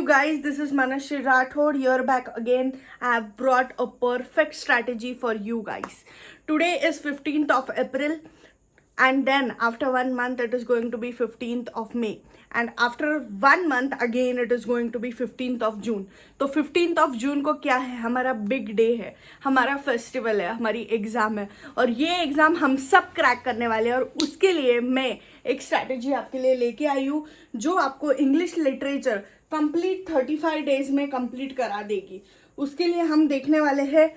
you guys, this is Manashri Rathod here back again. I have brought a perfect strategy for you guys. Today is 15th of April and then after 1 month it is going to be 15th of May and after 1 month again it is going to be 15th of June. तो 15th of June को क्या है, हमारा big day है, हमारा festival है, हमारी exam है और ये एग्ज़ाम हम सब क्रैक करने वाले हैं। और उसके लिए मैं एक स्ट्रैटेजी आपके लिए लेके आई हूँ जो आपको इंग्लिश लिटरेचर कंप्लीट 35 डेज में कंप्लीट करा देगी। उसके लिए हम देखने वाले हैं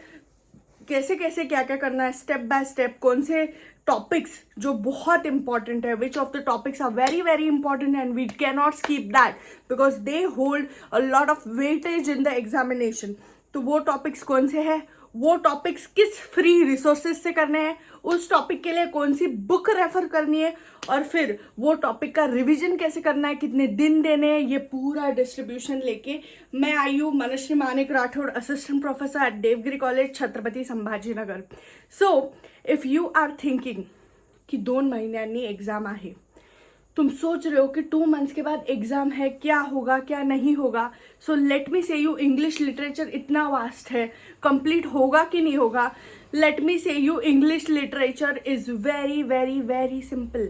कैसे कैसे क्या क्या करना है, स्टेप बाय स्टेप, कौन से टॉपिक्स जो बहुत इंपॉर्टेंट है, which of the topics are very very important and we can not skip that because they hold a lot of weightage in the examination. तो वो टॉपिक्स कौन से हैं, वो टॉपिक्स किस फ्री रिसोर्सेज से करने हैं, उस टॉपिक के लिए कौन सी बुक रेफर करनी है और फिर वो टॉपिक का रिवीजन कैसे करना है, कितने दिन देने हैं, ये पूरा डिस्ट्रीब्यूशन लेके मैं आई हूँ Manashree Manik Rathod, assistant professor at Devgiri college, Chhatrapati Sambhaji Nagar. So if you are thinking कि 2 महिन्यांनी एग्जाम आहे, तुम सोच रहे हो कि 2 मंथ्स के बाद एग्जाम है, क्या होगा क्या नहीं होगा, सो let me say you English literature इतना वास्ट है, कंप्लीट होगा कि नहीं होगा। Let me say you English literature is very very very simple.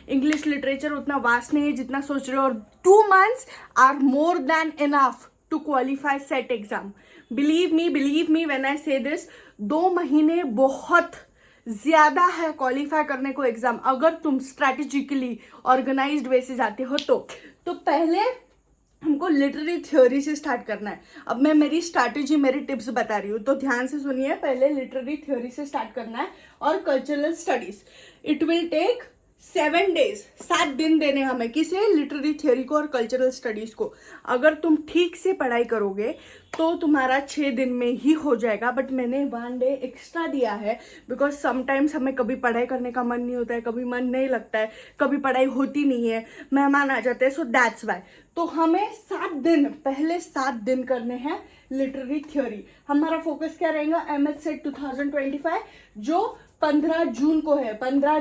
English literature उतना वास्ट नहीं है जितना सोच रहे हो और 2 months are more than enough to qualify SET exam. Believe me when I say this, 2 महीने बहुत ज़्यादा है क्वालिफाई करने को एग्ज़ाम, अगर तुम स्ट्रैटेजिकली ऑर्गेनाइज्ड वे से जाते हो तो पहले हमको लिटरेरी थ्योरी से स्टार्ट करना है। अब मैं मेरी स्ट्रैटेजी, मेरी टिप्स बता रही हूँ तो ध्यान से सुनिए। पहले लिटरेरी थ्योरी से स्टार्ट करना है और cultural studies. It will take 7 days, 7 दिन देने हमें, किसे, लिटरेरी थ्योरी को और कल्चरल स्टडीज़ को। अगर तुम ठीक से पढ़ाई करोगे तो तुम्हारा 6 दिन में ही हो जाएगा, बट मैंने 1 डे एक्स्ट्रा दिया है बिकॉज समटाइम्स हमें कभी पढ़ाई करने का मन नहीं होता है, कभी मन नहीं लगता है, कभी पढ़ाई होती नहीं है, मेहमान आ जाते हैं, सो दैट्स वाई। तो हमें 7 दिन, पहले 7 दिन करने हैं लिटरेरी थ्योरी। हमारा फोकस क्या रहेगा, एमएच सेट 2025 जो 15 जून को है, 15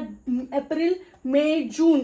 अप्रैल, मई, जून,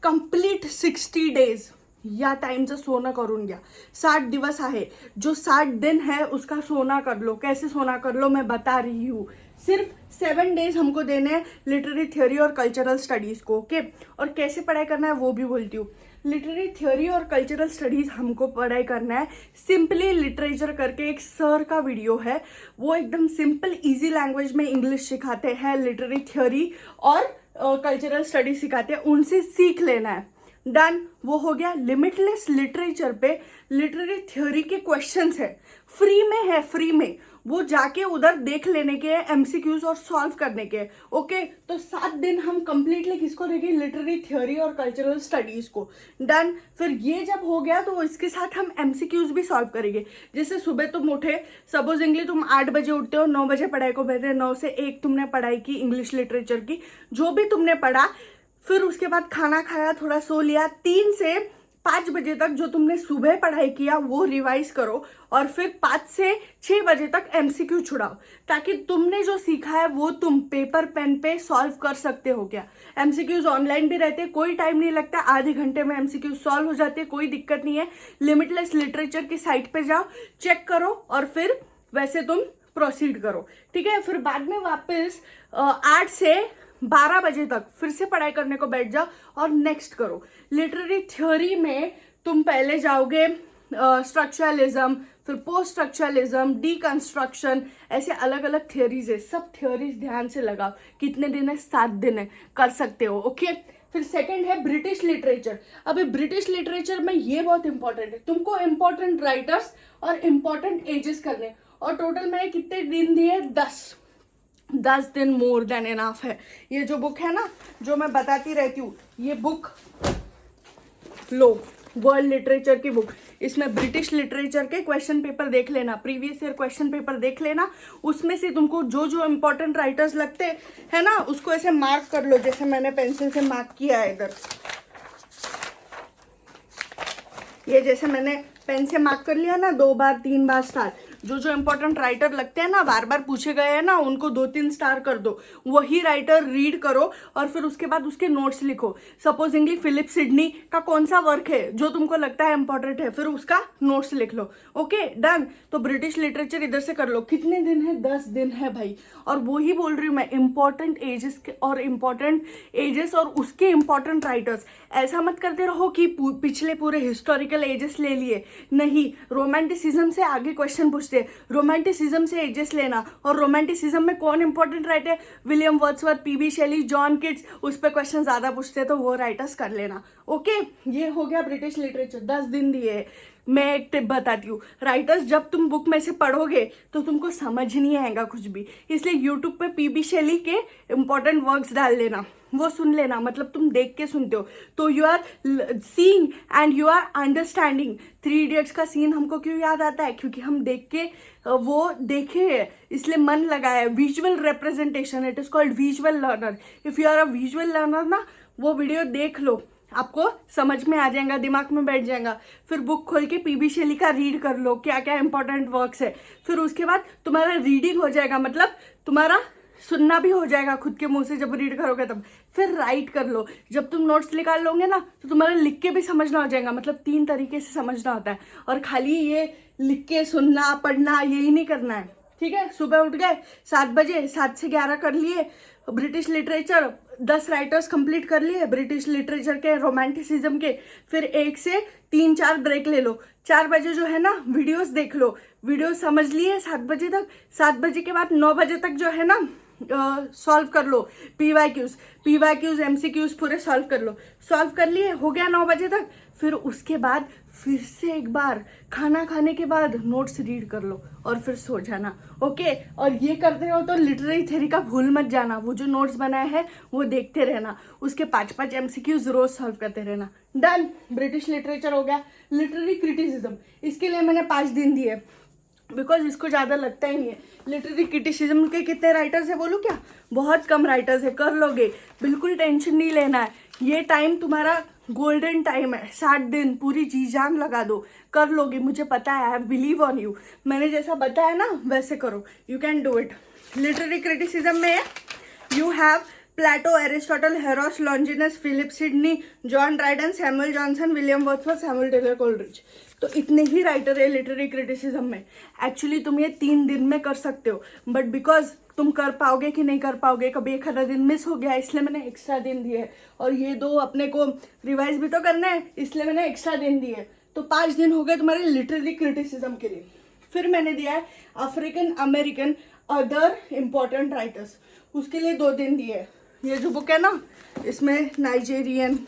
कंप्लीट 60 डेज या टाइमचं सोनं करून घ्या। 60 दिवस आहे, जो 60 दिन है उसका सोना कर लो। कैसे सोना कर लो मैं बता रही हूँ। सिर्फ 7 डेज हमको देने हैं लिटरेरी थ्योरी और कल्चरल स्टडीज़ को, ओके। और कैसे पढ़ाई करना है वो भी बोलती हूँ। लिटरेरी थ्योरी और कल्चरल स्टडीज़ हमको पढ़ाई करना है सिंपली लिटरेचर करके, एक सर का वीडियो है, वो एकदम सिंपल इजी लैंग्वेज में इंग्लिश सिखाते हैं, लिटरेरी थ्योरी और कल्चरल स्टडीज सिखाते हैं, उनसे सीख लेना है। डन, वो हो गया। लिमिटलेस लिटरेचर पे लिटरेरी थ्योरी के क्वेश्चंस है, फ्री में है, फ्री में, वो जाके उधर देख लेने के एमसीक्यूज और सॉल्व करने के, ओके। तो 7 दिन हम कंप्लीटली किसको देंगे, लिटरेरी थ्योरी और कल्चरल स्टडीज को। डन, फिर ये जब हो गया तो इसके साथ हम एमसीक्यूज भी सॉल्व करेंगे। जैसे सुबह तुम उठे, सपोजिंगली तुम 8 बजे उठते हो, 9 बजे पढ़ाई को बैठे, 9 से 1 तुमने पढ़ाई की इंग्लिश लिटरेचर की, जो भी तुमने पढ़ा, फिर उसके बाद खाना खाया, थोड़ा सो लिया, 3 से 5 बजे तक जो तुमने सुबह पढ़ाई किया वो रिवाइज करो और फिर 5 से 6 बजे तक एमसीक्यू छुड़ाओ, ताकि तुमने जो सीखा है वो तुम पेपर पेन पे सॉल्व कर सकते हो। क्या एमसीक्यूज ऑनलाइन भी रहते हैं, कोई टाइम नहीं लगता, आधे घंटे में एमसीक्यू सॉल्व हो जाते हैं, कोई दिक्कत नहीं है। लिमिटलेस लिटरेचर की साइट पे जाओ, चेक करो और फिर वैसे तुम प्रोसीड करो, ठीक है। फिर बाद में वापस 8 से 12 बजे तक फिर से पढ़ाई करने को बैठ जाओ और नेक्स्ट करो। लिटरेरी थ्योरी में तुम पहले जाओगे स्ट्रक्चरलिज्म, फिर पोस्ट स्ट्रक्चरलिज्म, डीकंस्ट्रक्शन, ऐसे अलग अलग थ्योरीज है, सब थ्योरीज ध्यान से लगाओ। कितने दिन है, 7 दिन है, कर सकते हो, ओके। फिर सेकंड है ब्रिटिश लिटरेचर। अभी ब्रिटिश लिटरेचर में ये बहुत इंपॉर्टेंट है, तुमको इंपॉर्टेंट राइटर्स और इंपॉर्टेंट एजेस करने, और टोटल मैंने कितने दिन दिए, 10 दिन मोर देन इनफ है। ये जो बुक है ना, जो मैं बताती रहती हूँ, ये बुक लो, वर्ल्ड लिटरेचर की बुक, इसमें ब्रिटिश लिटरेचर के क्वेश्चन पेपर देख लेना, प्रीवियस ईयर क्वेश्चन पेपर देख लेना, उसमें से तुमको जो जो इम्पोर्टेंट राइटर्स लगते हैं ना उसको ऐसे मार्क कर लो, जैसे मैंने पेंसिल से मार्क किया है इधर, ये जैसे मैंने पेन से मार्क कर लिया ना, 2 बार 3 बार स्टार, जो जो इम्पोर्टेंट राइटर लगते हैं ना, बार बार पूछे गए हैं ना, उनको 2-3 स्टार कर दो, वही राइटर रीड करो और फिर उसके बाद उसके नोट्स लिखो। सपोजिंगली फिलिप सिडनी का कौन सा वर्क है जो तुमको लगता है इंपॉर्टेंट है, फिर उसका नोट्स लिख लो। Okay done. तो ब्रिटिश लिटरेचर इधर से कर लो। कितने दिन है? 10 दिन है भाई। और वो ही बोल रही हूँ मैं, इंपॉर्टेंट एजेस और उसके इंपॉर्टेंट राइटर्स। ऐसा मत करते रहो कि पिछले पूरे हिस्टोरिकल एजेस ले लिए, नहीं। रोमांटिसिज्म से आगे क्वेश्चन पूछते, रोमांटिसिज्म से एजेस लेना, और रोमांटिसिज्म में कौन important writer, William Wordsworth, P B Shelley, John Keats, उस पर क्वेश्चन ज्यादा पूछते तो वो राइटर्स कर लेना। ओके ये हो गया ब्रिटिश लिटरेचर। 10 दिन दिए। मैं एक टिप बताती हूँ, राइटर्स जब तुम बुक में से पढ़ोगे तो तुमको समझ नहीं आएगा कुछ भी, इसलिए यूट्यूब पे पीबी शेली के इंपॉर्टेंट वर्क्स डाल लेना, वो सुन लेना। मतलब तुम देख के सुनते हो तो you are seeing and you are understanding. 3 idiots का सीन हमको क्यों याद आता है? क्योंकि हम देख के वो देखे है, इसलिए मन लगाया है। Visual representation, it is called visual learner. If you are a visual learner ना, वो वीडियो देख लो, आपको समझ में आ जाएगा, दिमाग में बैठ जाएगा। फिर बुक खोल के पीबी शेली का रीड कर लो, क्या क्या इंपॉर्टेंट वर्क्स है। फिर उसके बाद तुम्हारा रीडिंग हो जाएगा, मतलब तुम्हारा सुनना भी हो जाएगा खुद के मुंह से जब रीड करोगे तब। फिर राइट कर लो। जब तुम नोट्स निकाल लोगे ना तो तुम्हारा लिख के भी समझना हो जाएगा। मतलब 3 तरीके से समझना होता है, और खाली ये लिख के सुनना पढ़ना यही नहीं करना है। ठीक है, सुबह उठ गए 7 बजे, 7 से 11 कर लिए ब्रिटिश लिटरेचर, 10 राइटर्स कंप्लीट कर लिए ब्रिटिश लिटरेचर के, रोमांटिसिज्म के। फिर 1 से 3-4 ब्रेक ले लो। 4 बजे जो है ना वीडियोस देख लो, वीडियो समझ लिए 7 बजे तक। 7 बजे के बाद 9 बजे तक जो है ना सॉल्व कर लो पीवाईक्यूज एमसीक्यूज पूरे सॉल्व कर लो। सॉल्व कर लिए, हो गया 9 बजे तक। फिर उसके बाद फिर से एक बार खाना खाने के बाद नोट्स रीड कर लो और फिर सो जाना। ओके, और ये करते हो तो लिटरेरी थ्योरी का भूल मत जाना। वो जो नोट्स बनाए हैं वो देखते रहना, उसके 5-5 एमसीक्यूज रोज सॉल्व करते रहना। डन, ब्रिटिश लिटरेचर हो गया। लिटरेरी क्रिटिसिज्म, इसके लिए मैंने 5 दिन दिए, बिकॉज इसको ज़्यादा लगता ही नहीं है। लिटरेरी क्रिटिसिज्म के कितने राइटर्स है बोलूँ क्या? बहुत कम राइटर्स है, कर लोगे, बिल्कुल टेंशन नहीं लेना है। ये टाइम तुम्हारा गोल्डन टाइम है, 60 दिन पूरी जी जान लगा दो, कर लोगे, मुझे पता है, आई बिलीव ऑन यू। मैंने जैसा बताया ना वैसे करो, you can do it. Literary criticism में you have Plato, Aristotle, Horace, Longinus, Philip Sidney, John Dryden, Samuel Johnson, William Wordsworth, Samuel Taylor Coleridge. तो इतने ही राइटर है लिटरेरी क्रिटिसिज्म में। एक्चुअली तुम ये 3 दिन में कर सकते हो, बट बिकॉज तुम कर पाओगे कि नहीं कर पाओगे, कभी एक आधा दिन मिस हो गया, इसलिए मैंने एक्स्ट्रा दिन दिए। और ये 2 अपने को रिवाइज भी तो करना है, इसलिए मैंने एक्स्ट्रा दिन दिए। तो 5 दिन हो गए तुम्हारे लिटरेरी क्रिटिसिज्म के लिए। फिर मैंने दिया है African American other important writers, उसके लिए 2 दिन दिए। ये जो बुक है ना, इसमें नाइजेरियन,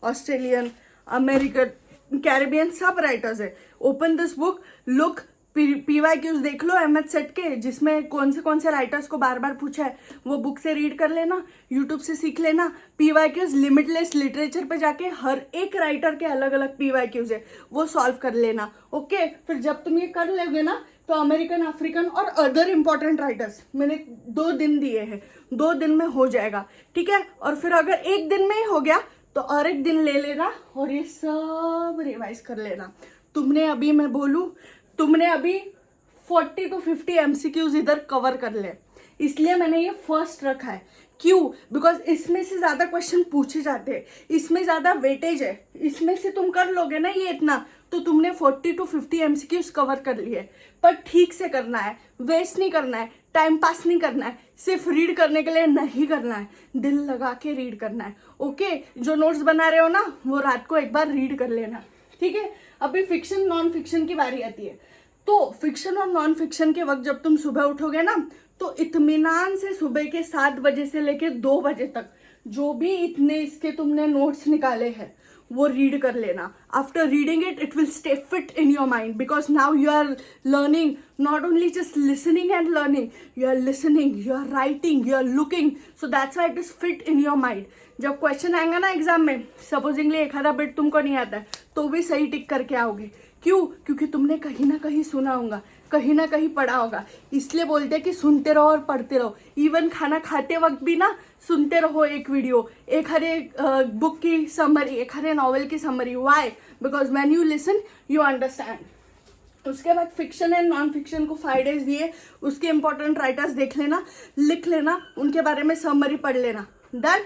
ऑस्ट्रेलियन, अमेरिकन, कैरेबियन सब राइटर्स है। Open this book, look, PYQs देख लो एमएच सेट के, जिसमें कौन से राइटर्स को बार बार पूछा है, वो बुक से रीड कर लेना, यूट्यूब से सीख लेना। पीवाईक्यूज लिमिटलेस लिटरेचर पे जाके हर एक राइटर के अलग अलग पीवाईक्यूज है, वो सॉल्व कर लेना। ओके, फिर जब तुम ये कर लोगे ना तो अमेरिकन, अफ्रीकन और अदर इंपॉर्टेंट राइटर्स मैंने 2 दिन दिए हैं, 2 दिन में हो जाएगा। ठीक है, और फिर अगर 1 दिन में ही हो गया तो और 1 दिन ले लेना और ये सब रिवाइज कर लेना। तुमने अभी, मैं बोलूँ, तुमने अभी 40 to 50 एमसीक्यूज इधर कवर कर ले, इसलिए मैंने ये फर्स्ट रखा है। क्यों? बिकॉज इसमें से ज़्यादा क्वेश्चन पूछे जाते हैं, इसमें ज़्यादा वेटेज है। इसमें से तुम कर लोगे ना ये इतना, तो तुमने 40 to 50 एमसीक्यूज कवर कर लिए। पर ठीक से करना है, वेस्ट नहीं करना है, टाइम पास नहीं करना है, सिर्फ रीड करने के लिए नहीं करना है, दिल लगा के रीड करना है। ओके, जो नोट्स बना रहे हो ना वो रात को एक बार रीड कर लेना। ठीक है, अभी फिक्शन नॉन फिक्शन की बारी आती है। तो फिक्शन और नॉन फिक्शन के वक्त जब तुम सुबह उठोगे ना तो इत्मीनान से सुबह के 7 बजे से लेके 2 बजे तक जो भी इतने इसके तुमने नोट्स निकाले हैं वो रीड कर लेना। After reading it will stay fit in your mind, because now you are learning, not only just listening and learning, you are listening, you are writing, you are looking, so that's why it is fit in your mind. जब question आएगा ना exam में, supposedly एक आधा bit तुमको नहीं आता है तो भी सही टिक करके आओगे। क्यों? क्योंकि तुमने कहीं ना कहीं सुना होगा, कहीं ना कहीं पढ़ा होगा। इसलिए बोलते हैं कि सुनते रहो और पढ़ते रहो। इवन खाना खाते वक्त भी ना सुनते रहो एक वीडियो, एक हरे बुक की समरी, एक हरे नॉवेल की summary. Why? Because when you listen you understand. उसके बाद फिक्शन एंड नॉन फिक्शन को 5 days दिए, उसके इंपॉर्टेंट राइटर्स देख लेना, लिख लेना, उनके बारे में समरी पढ़ लेना, डन।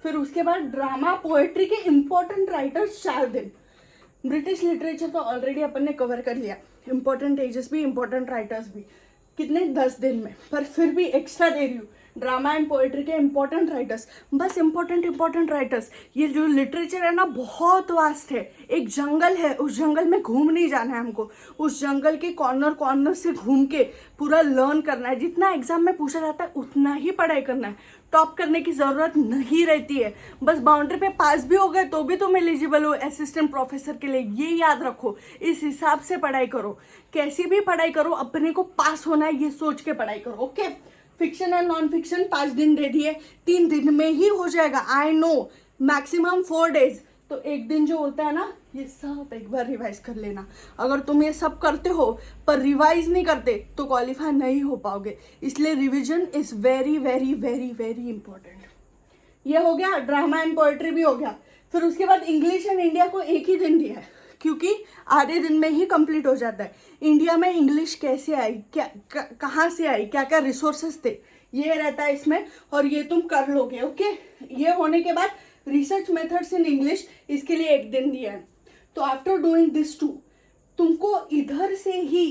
फिर उसके बाद ड्रामा पोएट्री के इंपॉर्टेंट राइटर्स 4 दिन। ब्रिटिश लिटरेचर तो ऑलरेडी अपन ने कवर कर लिया, इंपॉर्टेंट एजेस भी, इंपॉर्टेंट राइटर्स भी, कितने 10 दिन में, पर फिर भी एक्स्ट्रा दे रही हूँ ड्रामा एंड पोएट्री के इंपॉर्टेंट राइटर्स, बस इंपॉर्टेंट राइटर्स। ये जो लिटरेचर है ना बहुत वास्ट है, एक जंगल है, उस जंगल में घूम नहीं जाना है हमको, उस जंगल के कॉर्नर से घूम के पूरा लर्न करना है, जितना एग्जाम में पूछा जाता है उतना ही पढ़ाई करना है, टॉप करने की ज़रूरत नहीं रहती है, बस बाउंड्री पे पास भी हो गए तो भी तुम एलिजिबल हो असिस्टेंट प्रोफेसर के लिए, ये याद रखो, इस हिसाब से पढ़ाई करो, कैसी भी पढ़ाई करो अपने को पास होना है ये सोच के पढ़ाई करो, okay. Fiction and non fiction 5 दिन दे दिए, 3 दिन में ही हो जाएगा, आई नो, मैक्सिमम 4 days, तो एक दिन जो होता है ना, ये सब एक बार रिवाइज कर लेना। अगर तुम ये सब करते हो पर रिवाइज नहीं करते तो क्वालिफाई नहीं हो पाओगे, इसलिए revision is very very very very important. ये हो गया, ड्रामा एंड पोएट्री भी हो गया। फिर उसके बाद इंग्लिश एंड इंडिया को एक ही दिन दिया है, क्योंकि आधे दिन में ही कंप्लीट हो जाता है। इंडिया में इंग्लिश कैसे आई, कहाँ से आई, क्या क्या रिसोर्सेज थे, ये रहता है इसमें, और ये तुम कर लोगे, ओके। ये होने के बाद रिसर्च मेथड्स इन इंग्लिश, इसके लिए एक दिन दिया है। तो आफ्टर डूइंग दिस 2 तुमको इधर से ही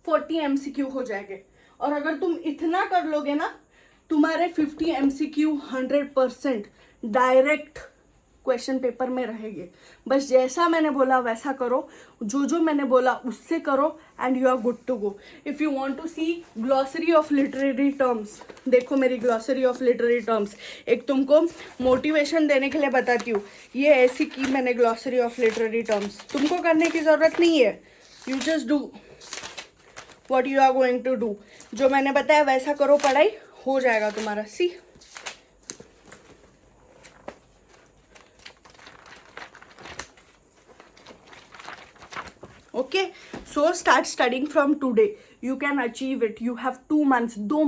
40 MCQ हो जाएंगे, और अगर तुम इतना कर लोगे ना, तुम्हारे 50 MCQ 100% डायरेक्ट क्वेश्चन पेपर में रहेंगे। बस जैसा मैंने बोला वैसा करो, जो मैंने बोला उससे करो, and you are good to go. If you want to see glossary of literary terms, देखो मेरी ग्लॉसरी ऑफ लिटरेरी टर्म्स, एक तुमको मोटिवेशन देने के लिए बताती हूँ, ये ऐसी की मैंने ग्लॉसरी ऑफ लिटरेरी टर्म्स, तुमको करने की ज़रूरत नहीं है, you just do what you are going to do, जो मैंने बताया वैसा करो, पढ़ाई हो जाएगा तुम्हारा। See okay, so start studying from today, you can achieve it, you have 2 months, 2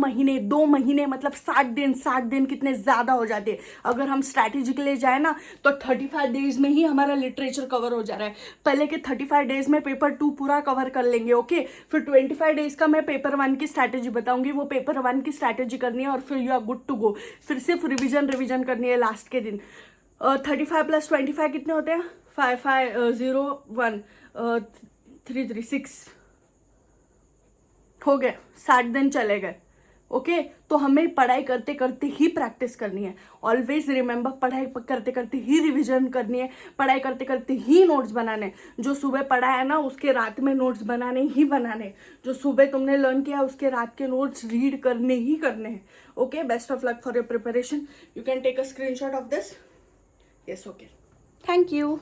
महीने मतलब 60 दिन कितने ज़्यादा हो जाते हैं। अगर हम स्ट्रैटेजी के लिए जाए ना तो 35 days में ही हमारा लिटरेचर कवर हो जा रहा है। पहले के 35 days में पेपर 2 पूरा कवर कर लेंगे, ओके। फिर 25 days का मैं पेपर 1 की स्ट्रैटेजी बताऊंगी, वो पेपर 1 की स्ट्रैटेजी करनी है, और फिर you are good to go. फिर सिर्फ रिविजन करनी है लास्ट के दिन। 35 + 25 कितने होते हैं, 5 5 0 1 3 3 6 हो गए, 60 दिन चले गए, ओके। तो हमें पढ़ाई करते करते ही प्रैक्टिस करनी है, ऑलवेज रिमेंबर, पढ़ाई करते करते ही रिवीजन करनी है, पढ़ाई करते करते ही नोट्स बनाने, जो सुबह पढ़ा है ना उसके रात में नोट्स बनाने, जो सुबह तुमने लर्न किया उसके रात के नोट्स रीड करने हैं, okay. Best of luck for your preparation, you can take a screenshot of this, yes, okay, thank you.